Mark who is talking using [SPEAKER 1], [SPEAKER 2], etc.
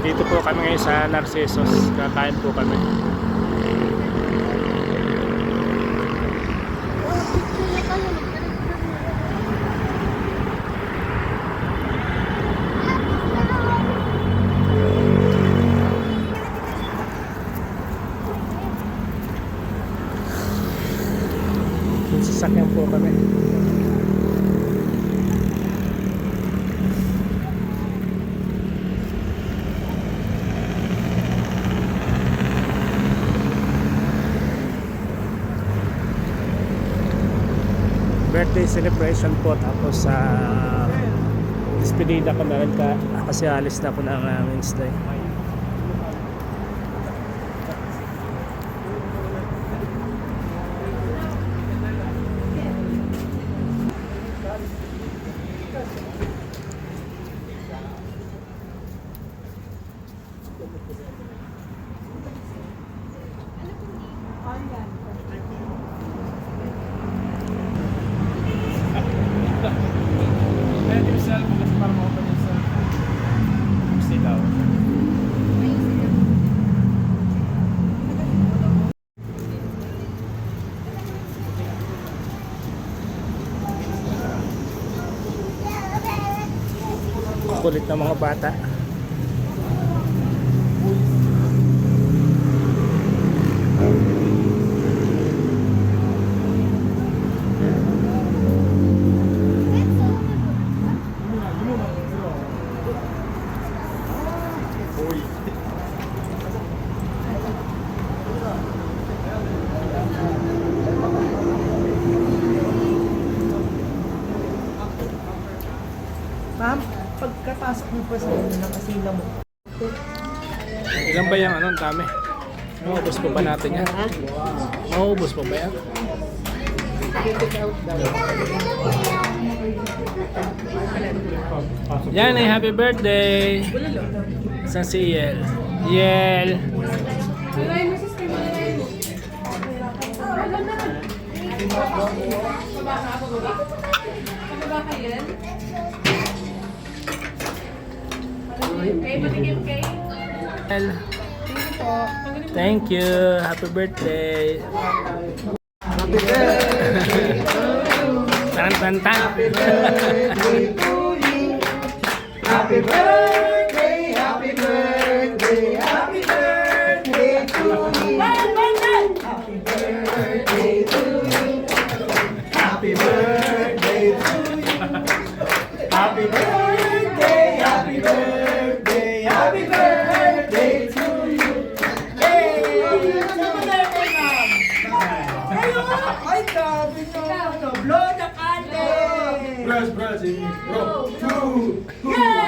[SPEAKER 1] Dito po kami ngayon sa Narcisos. Kakain po kami. Sasakyan po kami. Birthday celebration po, tapos sa despedida ko na rin kasi alis na po ng Wednesday. Kulit ng mga bata.
[SPEAKER 2] Ma'am, pagkapasok mo pa sa inyo ng kasila mo.
[SPEAKER 1] Ilan ba yung ano, ang dami? Maubos pa ba natin yan? Maubos pa ba yan? Yan ay happy birthday! Sa si Yel. Yel! Thank you. Happy birthday.
[SPEAKER 2] Happy birthday!
[SPEAKER 1] Tan tan tan.
[SPEAKER 2] Happy birthday to you. Happy birthday, happy birthday, happy birthday to you. Happy birthday to you. Happy birthday to you. Happy birthday, happy birthday, happy birthday to you. Hey! Happy birthday, ma'am! Ay, grabe nyo! Blow the candle!
[SPEAKER 3] Press, press, bro. 2, 2.
[SPEAKER 2] Yay!